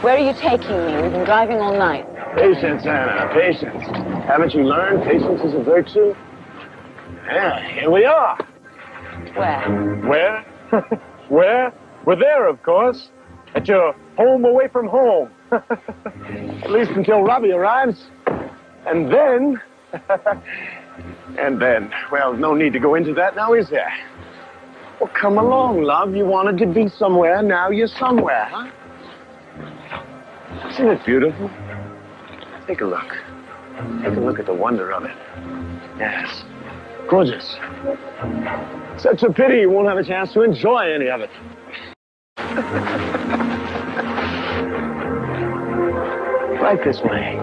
Where are you taking me? We've been driving all night. Patience, Anna, patience. Haven't you learned patience is a virtue? Yeah, here we are. Where? Where? Where? We're there, of course. At your home away from home. At least until Robbie arrives. And then... well, no need to go into that now, is there? Well, come along, love. You wanted to be somewhere, now you're somewhere, huh? Isn't it beautiful? Take a look. Take a look at the wonder of it. Yes. Gorgeous. Such a pity you won't have a chance to enjoy any of it. Right this way.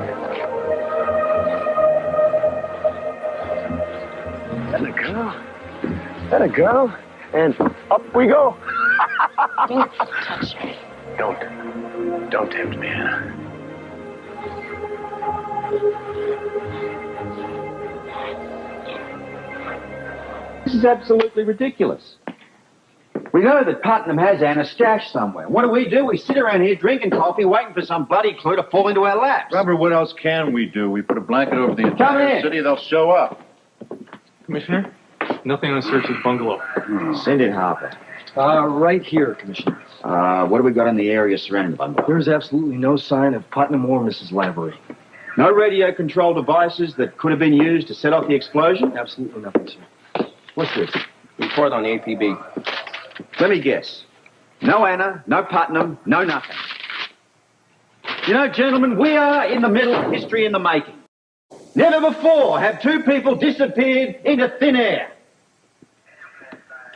That a girl? That a girl? And up we go. Don't touch me. Don't tempt me, Anna. This is absolutely ridiculous. We know that Putnam has Anna stashed somewhere. What do? We sit around here drinking coffee, waiting for some bloody clue to fall into our laps. Robert, what else can we do? We put a blanket over the entire city, they'll show up. Commissioner, nothing on search of the bungalow. Send it, Harper. Right here, Commissioner. What do we got in the area surrounding the bungalow? There's absolutely no sign of Putnam or Mrs. Lavery. No radio control devices that could have been used to set off the explosion? Absolutely nothing, sir. What's this? Report on the APB. Let me guess. No Anna, no Putnam, no nothing. You know, gentlemen, we are in the middle of history in the making. Never before have two people disappeared into thin air.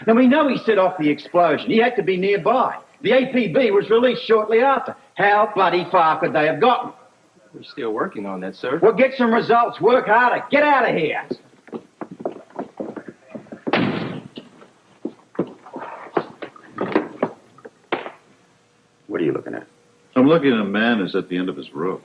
Now, we know he set off the explosion. He had to be nearby. The APB was released shortly after. How bloody far could they have gotten? We're still working on that, sir. Well, get some results. Work harder. Get out of here. What are you looking at? I'm looking at a man who's at the end of his rope.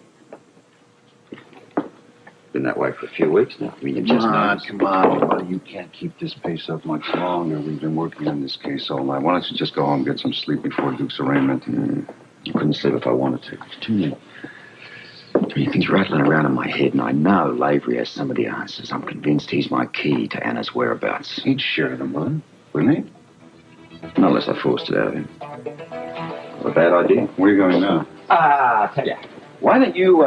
Been that way for a few weeks now. I mean, you've just Come on, buddy. You can't keep this pace up much longer. We've been working on this case all night. Why don't you just go home and get some sleep before Duke's arraignment? I couldn't sleep if I wanted to. It's too many things rattling around in my head, and I know Lavery has some of the answers. I'm convinced he's my key to Anna's whereabouts. He'd share them, bud. Wouldn't he? Not unless I forced it out of him. A bad idea. Where are you going now? I'll tell you. Why don't you,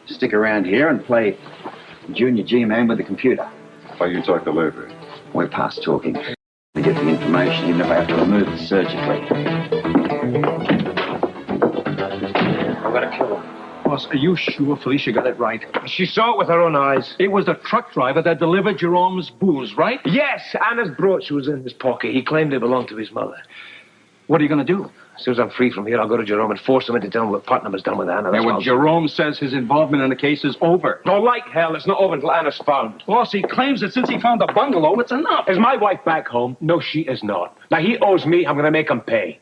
stick around here and play Junior G-Man with the computer? Why you talk to Lavery? We're past talking. We get the information, even if I have to remove it surgically. I'm gonna kill him. Boss, are you sure Felicia got it right? She saw it with her own eyes. It was the truck driver that delivered Jerome's booze, right? Yes, Anna's brooch was in his pocket. He claimed it belonged to his mother. What are you going to do? As soon as I'm free from here, I'll go to Jerome and force him into telling what Putnam has done with Anna. And when Jerome says his involvement in the case is over. No, like hell, it's not over until Anna's found. Boss, he claims that since he found the bungalow, it's enough. Is my wife back home? No, she is not. Now, he owes me. I'm going to make him pay.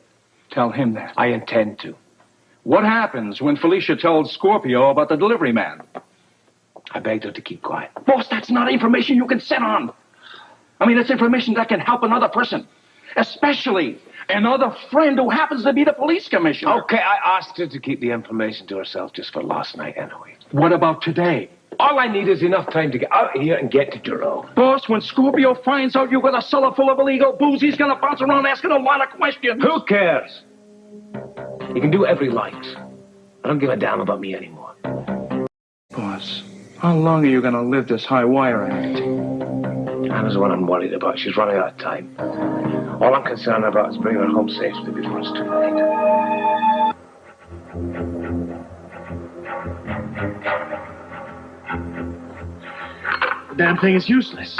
Tell him that. I intend to. What happens when Felicia tells Scorpio about the delivery man? I begged her to keep quiet. Boss, that's not information you can sit on. I mean, it's information that can help another person. Especially another friend who happens to be the police commissioner. Okay, I asked her to keep the information to herself just for last night anyway. What about today? All I need is enough time to get out of here and get to Jerome. Boss, when Scorpio finds out you got a cellar full of illegal booze, he's gonna bounce around asking a lot of questions. Who cares? He can do whatever he likes. I don't give a damn about me anymore. Boss, how long are you gonna live this high wire act? Anna's the one I'm worried about. She's running out of time. All I'm concerned about is bringing her home safely before it's too late. The damn thing is useless.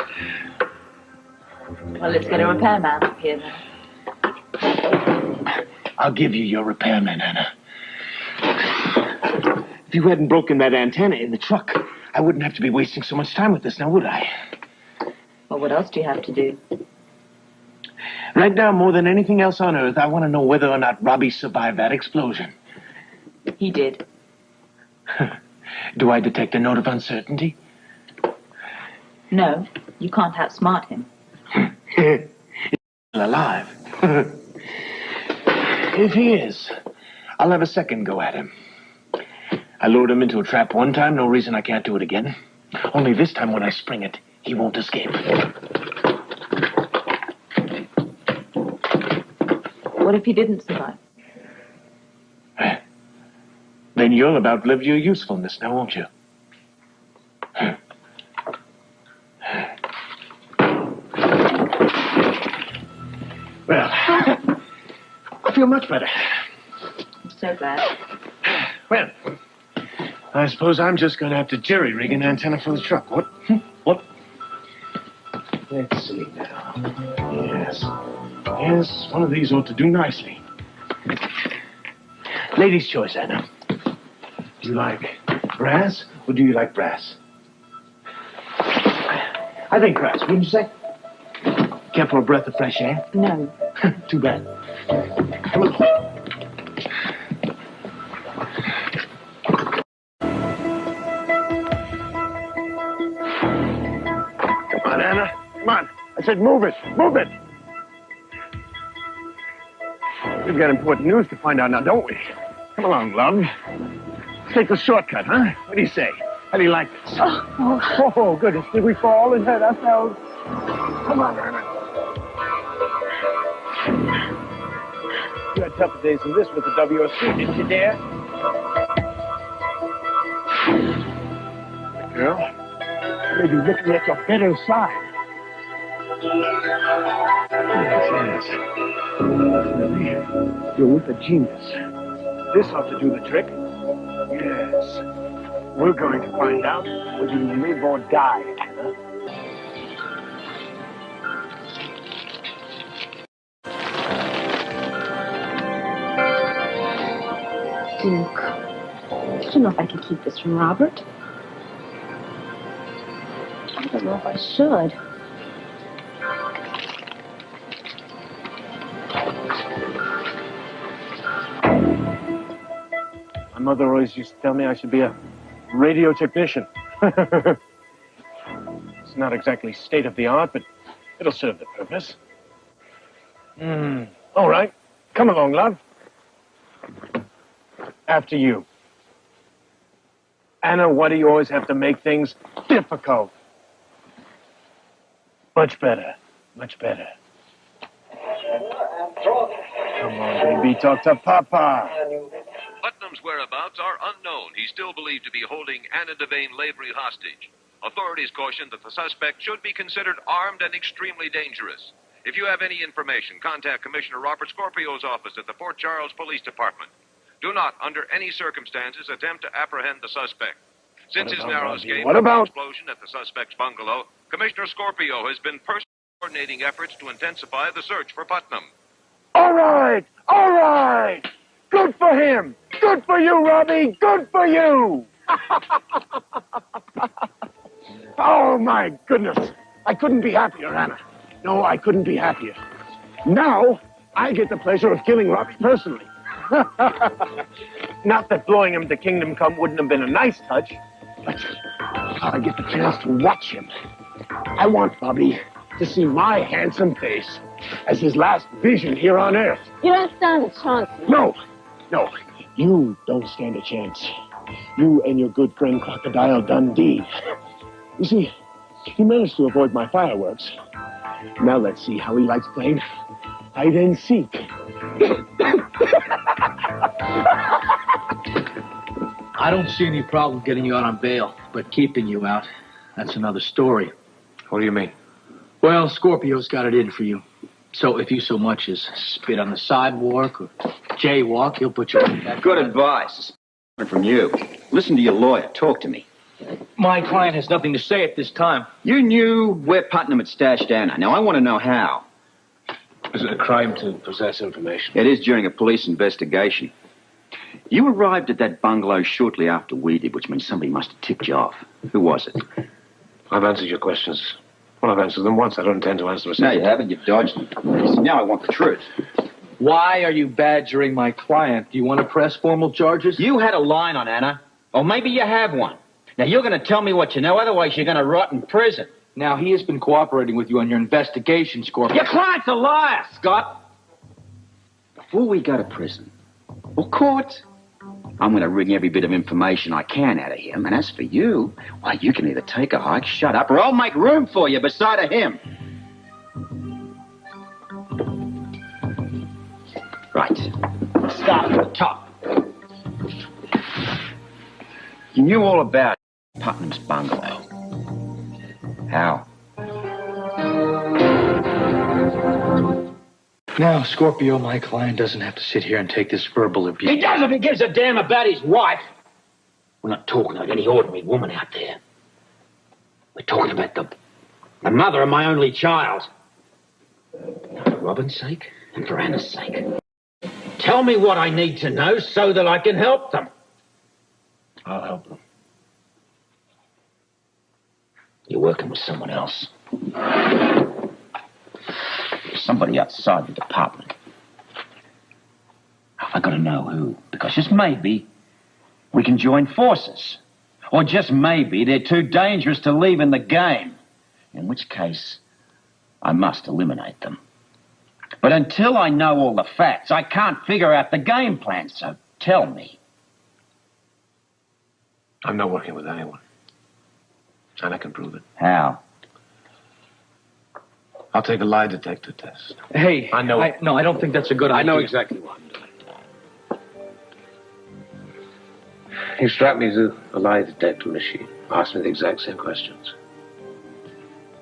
Well, let's get a repairman up here then. I'll give you your repairman, Anna. If you hadn't broken that antenna in the truck, I wouldn't have to be wasting so much time with this now, would I? Well, what else do you have to do? Right now, more than anything else on Earth, I want to know whether or not Robbie survived that explosion. He did. Do I detect a note of uncertainty? No, you can't outsmart him. He's alive. If he is, I'll have a second go at him. I lured him into a trap one time, no reason I can't do it again. Only this time when I spring it, he won't escape. What if he didn't survive? Then you'll have outlived your usefulness now, won't you? Well, I feel much better. I'm so glad. Well, I suppose I'm just going to have to jerry-rig an antenna for the truck. What? What? Let's see now. Yes. Yes, one of these ought to do nicely. Lady's choice, Anna. Do you like brass, or do you like brass? I think brass, wouldn't you say? Care for a breath of fresh air? No. Too bad. Come on. Come on, Anna. Come on. I said move it. Move it. We've got important news to find out now, don't we? Come along, love. Let's take the shortcut, huh? What do you say? How do you like this? Oh, goodness. Did we fall and hurt ourselves? Come on, Anna. You had tougher days than this with the WOC, didn't you, dear? Girl, maybe looking at your better side. Yes. Definitely. You're with a genius. This ought to do the trick. Yes. We're going to find out whether you live or die, Anna. Duke, I don't know if I can keep this from Robert. I don't know if I should. My mother always used to tell me I should be a radio technician. It's not exactly state of the art, but it'll serve the purpose. All right. Come along, love. After you. Anna, why do you always have to make things difficult? Much better. Much better. Come on, baby. Talk to Papa. Putnam's whereabouts are unknown. He's still believed to be holding Anna Devane Lavery hostage. Authorities caution that the suspect should be considered armed and extremely dangerous. If you have any information, contact Commissioner Robert Scorpio's office at the Fort Charles Police Department. Do not, under any circumstances, attempt to apprehend the suspect. Since his narrow escape from the explosion at the suspect's bungalow, Commissioner Scorpio has been personally coordinating efforts to intensify the search for Putnam. All right. All right. Good for him. Good for you, Robbie. Good for you. Oh, my goodness. I couldn't be happier, Anna. No, I couldn't be happier. Now, I get the pleasure of killing Robbie personally. Not that blowing him to Kingdom Come wouldn't have been a nice touch, but I get the chance to watch him. I want Bobby to see my handsome face as his last vision here on Earth. You don't stand a chance. No, no, you don't stand a chance. You and your good friend Crocodile Dundee. You see, he managed to avoid my fireworks. Now let's see how he likes playing hide and seek. I don't see any problem getting you out on bail, but keeping you out, that's another story. What do you mean? Well, Scorpio's got it in for you. So if you so much as spit on the sidewalk or jaywalk, he'll put you on that. Good advice. From you. Listen to your lawyer. Talk to me. My client has nothing to say at this time. You knew where Putnam had stashed Anna. Now, I want to know how. Is it a crime to possess information? It is during a police investigation. You arrived at that bungalow shortly after we did, which means somebody must have tipped you off. Who was it? I've answered your questions. Well, I've answered them once. I don't intend to answer them a No, second. you haven't. You've dodged them. Now I want the truth. Why are you badgering my client? Do you want to press formal charges? You had a line on Anna. Or maybe you have one. Now, you're going to tell me what you know, otherwise you're going to rot in prison. Now, he has been cooperating with you on your investigation, Scorpio. Your client's a liar, Scott. Before we go to prison, Well, court. I'm going to wring every bit of information I can out of him. And as for you, why, you can either take a hike, shut up, or I'll make room for you beside of him. Right. Start from the top. You knew all about Putnam's bungalow. How? Now, Scorpio, my client, doesn't have to sit here and take this verbal abuse. He does if he gives a damn about his wife. We're not talking about any ordinary woman out there. We're talking about the mother of my only child. For Robin's sake and for Anna's sake. Tell me what I need to know so that I can help them. I'll help them. You're working with someone else. Somebody outside the department. I gotta know who. Because just maybe we can join forces. Or just maybe they're too dangerous to leave in the game. In which case, I must eliminate them. But until I know all the facts, I can't figure out the game plan, so tell me. I'm not working with anyone. And I can prove it. How? I'll take a lie detector test. Hey, I know. No, I don't think that's a good idea. I know exactly what I'm doing. You strap me to a lie detector machine. Ask me the exact same questions.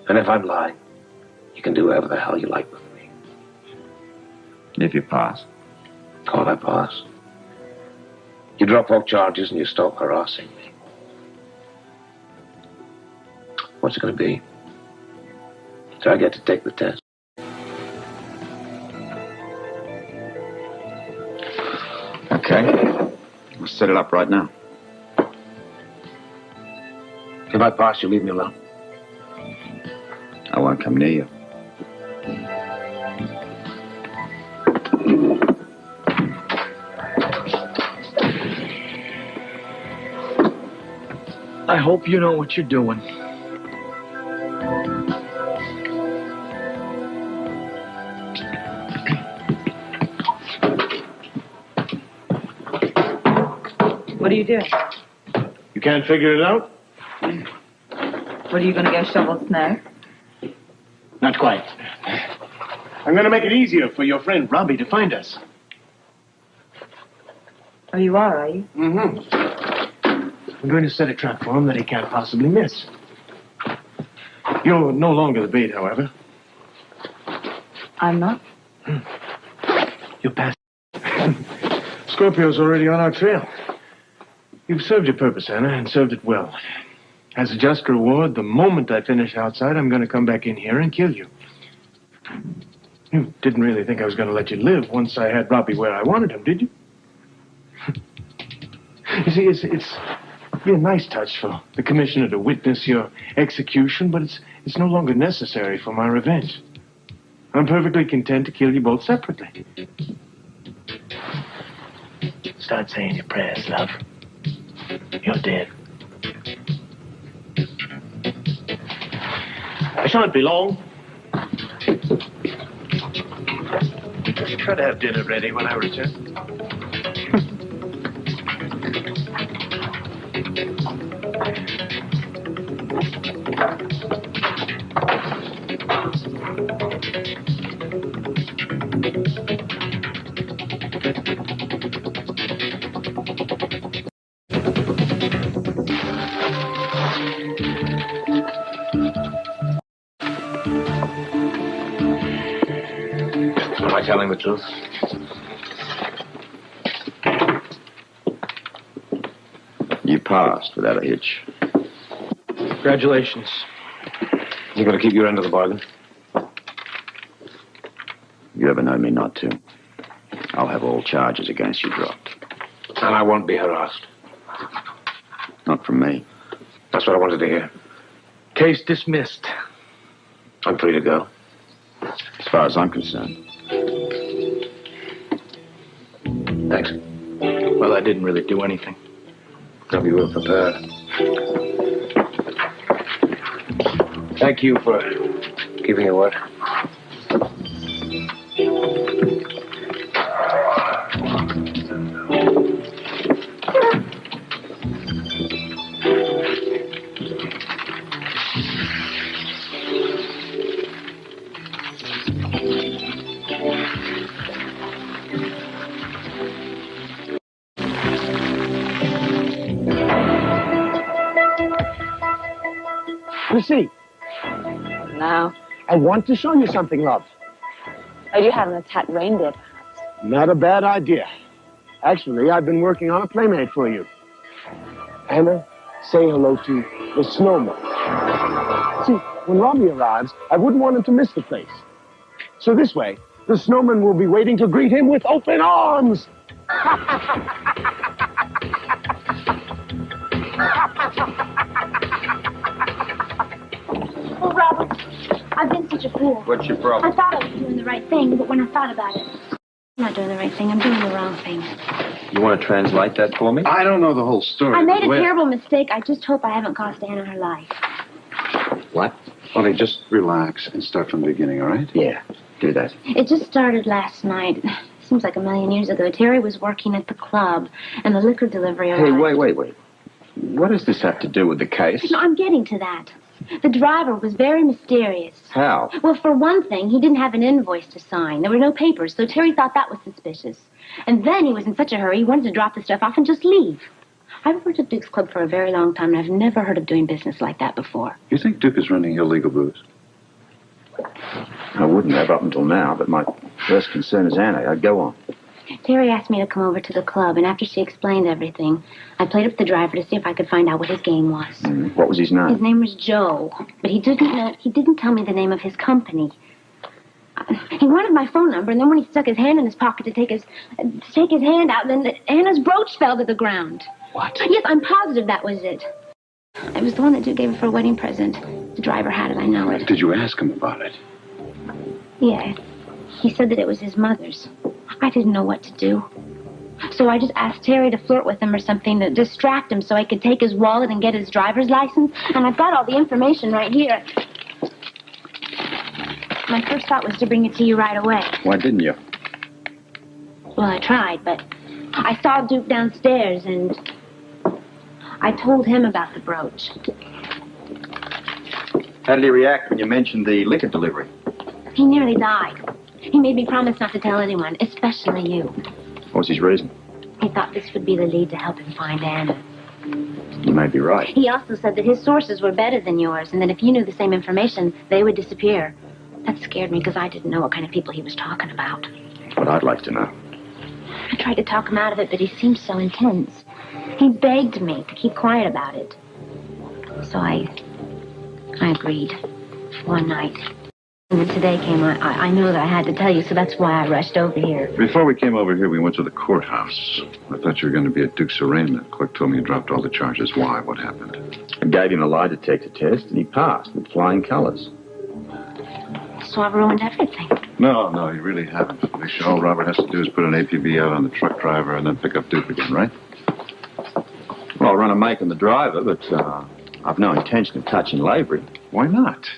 And if I'm lying, you can do whatever the hell you like with me. If you pass. Oh, I pass. You drop all charges and you stop harassing me. What's it going to be? Do I get to take the test? Okay. We'll set it up right now. If I pass, you leave me alone. I won't come near you. I hope you know what you're doing. What are you doing? You can't figure it out? What, are you going to go shovel snow? Not quite. I'm going to make it easier for your friend Robbie to find us. Oh, you are you? Mm-hmm. I'm going to set a trap for him that he can't possibly miss. You're no longer the bait, however. I'm not. You're past. Scorpio's already on our trail. You've served your purpose, Anna, and served it well. As a just reward, the moment I finish outside, I'm going to come back in here and kill you. You didn't really think I was going to let you live once I had Robbie where I wanted him, did you? You see, it's be a nice touch for the commissioner to witness your execution, but it's no longer necessary for my revenge. I'm perfectly content to kill you both separately. Start saying your prayers, love. You're dead. I shan't be long. Try to have dinner ready when I return. Am I telling the truth? You passed without a hitch. Congratulations. You got to keep your end of the bargain. You ever know me not to? I'll have all charges against you dropped. And I won't be harassed. Not from me. That's what I wanted to hear. Case dismissed. I'm free to go. As far as I'm concerned. Thanks. Well, I didn't really do anything. Hope you were prepared. Thank you for keeping your word. You see, Now, I want to show you something, love. are you having a pet reindeer? Not a bad idea. Actually, I've been working on a playmate for you. Anna, say hello to the snowman. See, when Robbie arrives, I wouldn't want him to miss the place. So this way, the snowman will be waiting to greet him with open arms. Oh, Robert, I've been such a fool. What's your problem? I thought I was doing the right thing, but when I thought about it, I'm not doing the right thing. I'm doing the wrong thing. You want to translate that for me? I don't know the whole story. I made a Well- terrible mistake. I just hope I haven't cost Anna her life. What? Ollie, just relax and start from the beginning, all right? Yeah, do that. It just started last night. Seems like a million years ago. Terry was working at the club, and the liquor delivery arrived. Hey, wait. What does this have to do with the case? No, I'm getting to that. The driver was very mysterious. How? Well, for one thing, he didn't have an invoice to sign. There were no papers, so Terry thought that was suspicious. And then he was in such a hurry, he wanted to drop the stuff off and just leave. I've worked at Duke's Club for a very long time, and I've never heard of doing business like that before. You think Duke is running illegal booze? I wouldn't have up until now, but my first concern is Anna. I'd go on. Terry asked me to come over to the club, and after she explained everything, I played up the driver to see if I could find out what his game was. What was his name? His name was Joe, but he didn't tell me the name of his company. He wanted my phone number, and then when he stuck his hand in his pocket to take his hand out, then Anna's brooch fell to the ground. What? Yes, I'm positive that was it. It was the one that Duke gave her for a wedding present. The driver had it, I know it. Did you ask him about it? Yeah. He said that it was his mother's. I didn't know what to do. So I just asked Terry to flirt with him or something to distract him so I could take his wallet and get his driver's license. And I've got all the information right here. My first thought was to bring it to you right away. Why didn't you? Well, I tried, but I saw Duke downstairs and I told him about the brooch. How did he react when you mentioned the liquor delivery? He nearly died. He made me promise not to tell anyone, especially you. What was his reason? He thought this would be the lead to help him find Anna. You may be right. He also said that his sources were better than yours, and that if you knew the same information, they would disappear. That scared me because I didn't know what kind of people he was talking about. What I'd like to know. I tried to talk him out of it, but he seemed so intense. He begged me to keep quiet about it. So I agreed. One night. And then today came, I knew that I had to tell you, so that's why I rushed over here. Before we came over here, we went to the courthouse. I thought you were going to be at Duke's arraignment. The clerk told me you dropped all the charges. Why? What happened? I gave him a lie detector test, and he passed with flying colors. So I've ruined everything. No, you really haven't, Felicia. All Robert has to do is put an APB out on the truck driver and then pick up Duke again, right? Well, I'll run a make on the driver, but I've no intention of touching Lavery. Why not?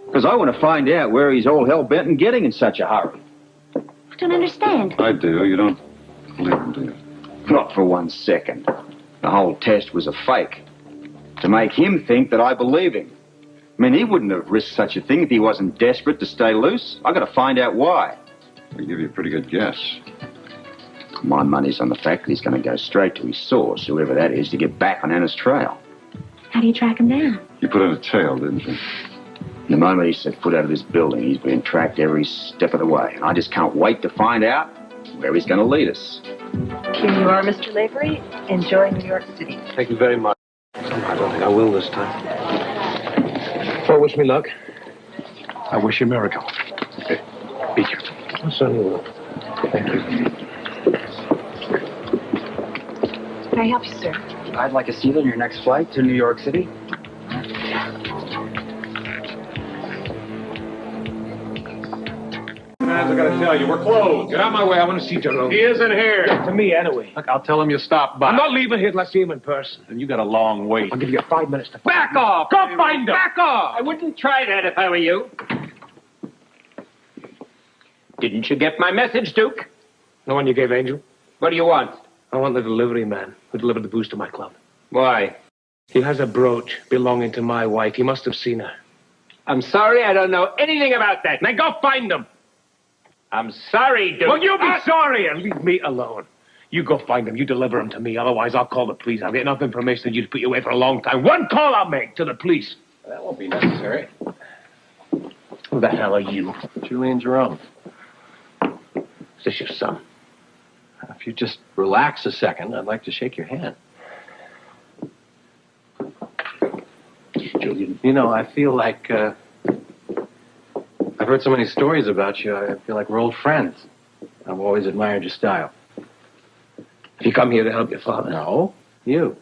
Because I want to find out where he's all hell-bent on getting in such a hurry. I don't understand. I do. You don't believe him, do you? Not for 1 second. The whole test was a fake. To make him think that I believe him. I mean, he wouldn't have risked such a thing if he wasn't desperate to stay loose. I got to find out why. I give you a pretty good guess. My money's on the fact that he's going to go straight to his source, whoever that is, to get back on Anna's trail. How do you track him down? You put in a tail, didn't you? The moment he set foot out of this building, he's been tracked every step of the way. And I just can't wait to find out where he's going to lead us. Here you are, Mr. Lavery. Enjoy New York City. Thank you very much. I don't think I will this time. Well, wish me luck. I wish you a miracle. Be careful. I certainly will. Thank you. Can I help you, sir? I'd like a seat on your next flight to New York City. I gotta tell you, we're closed. Get out of my way. I want to see Jerome. He isn't here. To me, anyway. Look, I'll tell him you stopped by. I'm not leaving here until I see him in person. And you got a long wait. I'll give you 5 minutes to... Back off! Go find him! Back off! I wouldn't try that if I were you. Didn't you get my message, Duke? The one you gave Angel? What do you want? I want the delivery man who delivered the booze to my club. Why? He has a brooch belonging to my wife. He must have seen her. I'm sorry, I don't know anything about that. Now go find him! I'm sorry, Duke. Well, you be sorry and leave me alone. You go find him. You deliver him to me. Otherwise, I'll call the police. I'll get enough information that you'd put you away for a long time. One call I'll make to the police. That won't be necessary. Who the hell are you? Julian Jerome. Is this your son? If you just relax a second, I'd like to shake your hand. Julian. You know, I feel like, I've heard so many stories about you, I feel like we're old friends. I've always admired your style. Have you come here to help your father? No, you.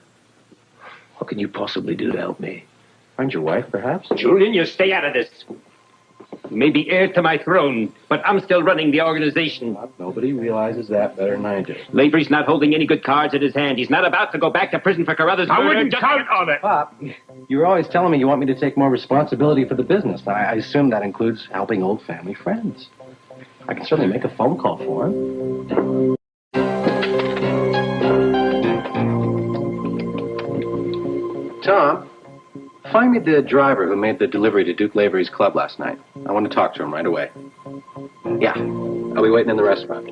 What can you possibly do to help me? Find your wife, perhaps? Julian, you stay out of this. You may be heir to my throne, but I'm still running the organization. Nobody realizes that better than I do. Lavery's not holding any good cards in his hand. He's not about to go back to prison for Carruthers' murder. I wouldn't count on it. Pop, you're always telling me you want me to take more responsibility for the business. I assume that includes helping old family friends. I can certainly make a phone call for him. Tom, find me the driver who made the delivery to Duke Lavery's club last night. I want to talk to him right away. Yeah, I'll be waiting in the restaurant.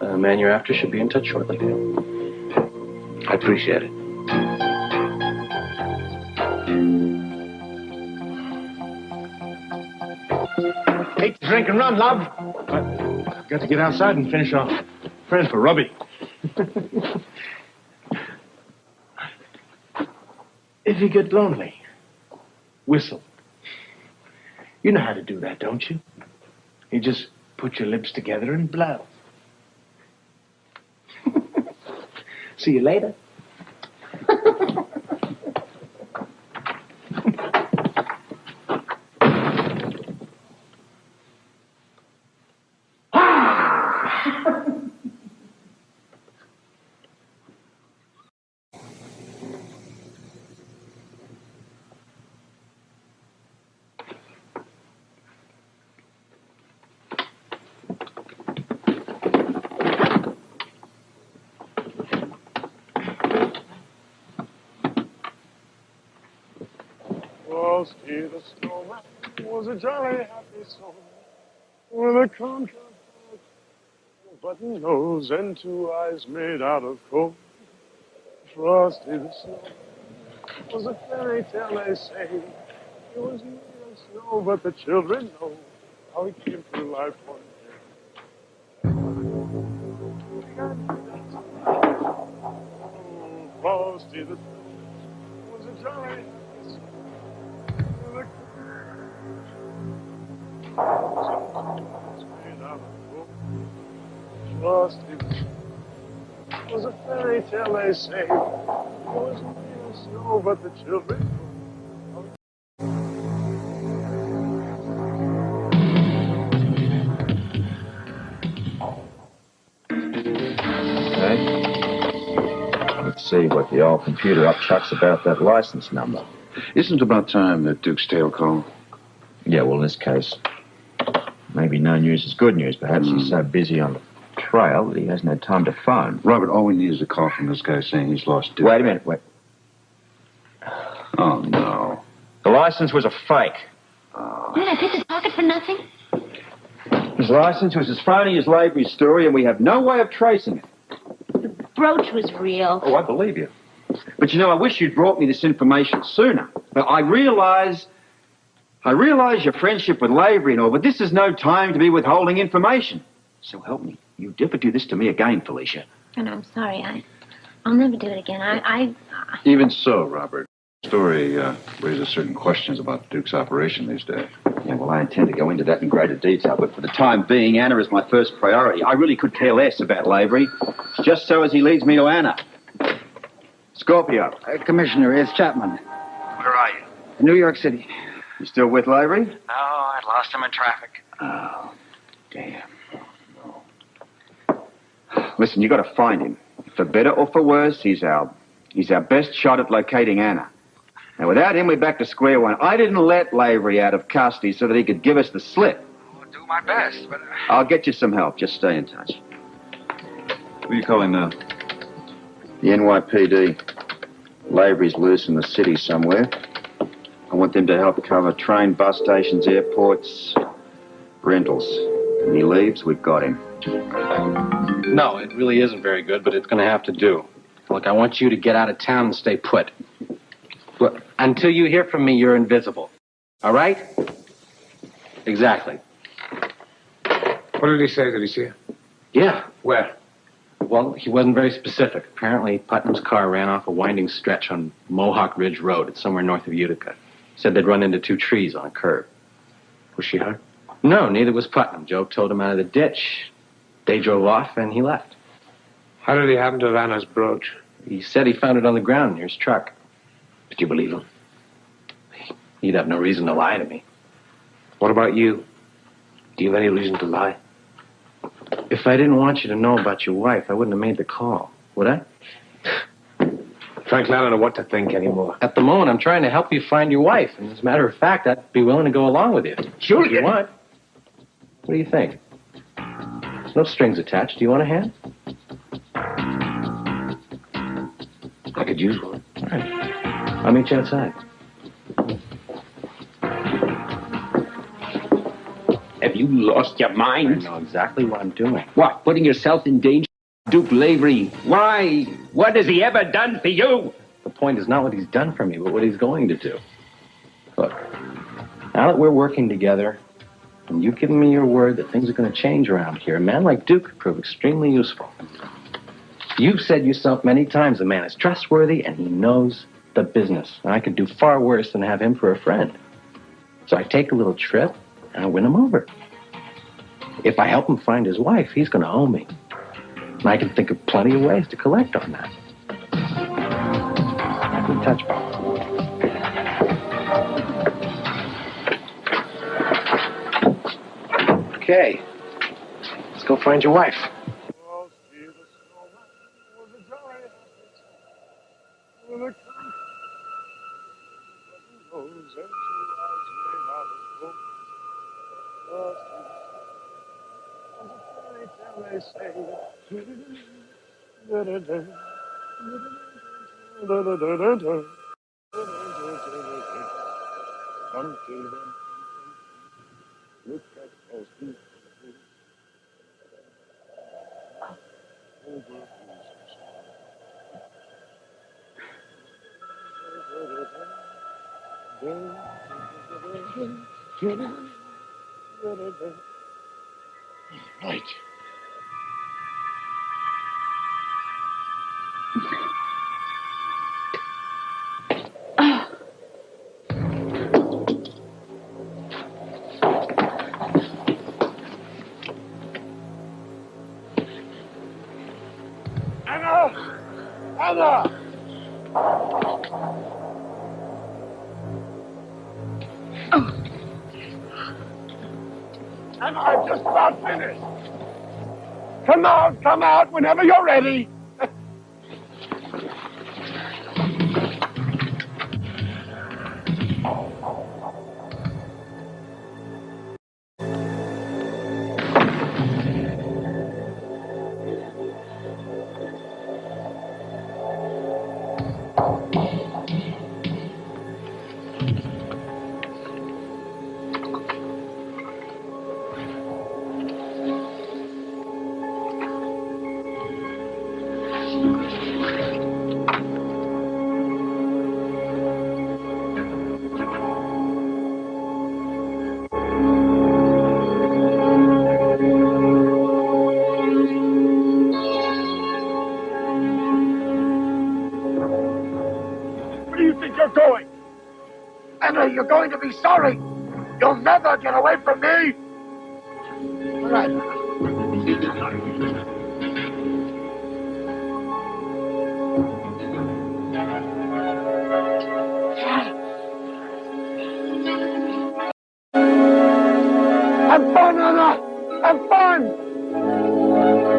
The man you're after should be in touch shortly. I appreciate it. Hate to drink and run, love. I've got to get outside and finish off. Friend for Robbie. If you get lonely, whistle. You know how to do that, don't you? You just put your lips together and blow. See you later. Frosty the Snowman was a jolly happy soul with a contract button nose and two eyes made out of coal. Frosty the Snowman was a fairy tale, they say. It was made of snow, but the children know how he came through life one day. Frosty the Snowman was a jolly happy soul. Frosty was a fairy tale, they say. It was made of snow, but the children. Okay. Let's see what the old computer upchucks about that license number. Isn't it about time that Duke's tail called? Yeah, well, in this case, maybe no news is good news. Perhaps he's so busy on the trail that he hasn't had time to phone. Robert, all we need is a call from this guy saying he's lost Duke. Wait a minute, wait. Oh, no. The license was a fake. Did I pick his pocket for nothing? His license was as phony as Lavery's story, and we have no way of tracing it. The brooch was real. Oh, I believe you. But, you know, I wish you'd brought me this information sooner. But I realize your friendship with Lavery and all, but this is no time to be withholding information. So help me. You never do this to me again, Felicia. Oh, no, I'm sorry. I'll never do it again. Even so, Robert, the story raises certain questions about Duke's operation these days. Yeah, well, I intend to go into that in greater detail, but for the time being, Anna is my first priority. I really could care less about Lavery, just so as he leads me to Anna. Scorpio. Commissioner, it's Chapman. Where are you? New York City. You still with Lavery? No, I lost him in traffic. Oh, damn. Listen, you got to find him. For better or for worse, he's our best shot at locating Anna. Now, without him, we're back to square one. I didn't let Lavery out of custody so that he could give us the slip. I'll do my best, but... I'll get you some help. Just stay in touch. Who are you calling now? The NYPD. Lavery's loose in the city somewhere. I want them to help cover train, bus stations, airports, rentals. When he leaves, we've got him. No, it really isn't very good, but it's going to have to do. Look, I want you to get out of town and stay put. Well, until you hear from me, you're invisible. All right? Exactly. What did he say? Did he see you? Yeah. Where? Well, he wasn't very specific. Apparently, Putnam's car ran off a winding stretch on Mohawk Ridge Road. It's somewhere north of Utica. Said they'd run into 2 trees on a curve. Was she hurt? No, neither was Putnam. Joe towed him out of the ditch. They drove off, and he left. How did he happen to Vanna's brooch? He said he found it on the ground near his truck. Did you believe him? He'd have no reason to lie to me. What about you? Do you have any reason to lie? If I didn't want you to know about your wife, I wouldn't have made the call, would I? Frankly, I don't know what to think anymore. At the moment, I'm trying to help you find your wife. And as a matter of fact, I'd be willing to go along with you. Julian! If you want. What do you think? There's no strings attached. Do you want a hand? I could use one. All right. I'll meet you outside. Have you lost your mind? I know exactly what I'm doing. What, putting yourself in danger? Duke Lavery, why? What has he ever done for you? The point is not what he's done for me, but what he's going to do. Look, now that we're working together, and you've given me your word that things are going to change around here, a man like Duke could prove extremely useful. You've said yourself many times the man is trustworthy and he knows the business. And I could do far worse than have him for a friend. So I take a little trip and I win him over. If I help him find his wife, he's going to owe me. And I can think of plenty of ways to collect on that. I can touch me. Okay. Let's go find your wife. Right. Anna! And I'm just about finished. Come out whenever you're ready. You're going to be sorry. You'll never get away from me. All right. Have fun, Anna. Have fun.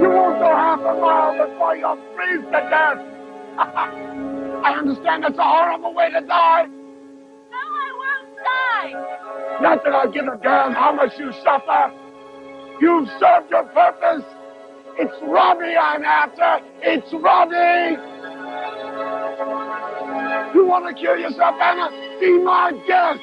You won't go half a mile before you'll freeze to death. I understand it's a horrible way to die. Not that I give a damn how much you suffer. You've served your purpose. It's Robbie I'm after. It's Robbie. You want to kill yourself, Anna? Be my guest.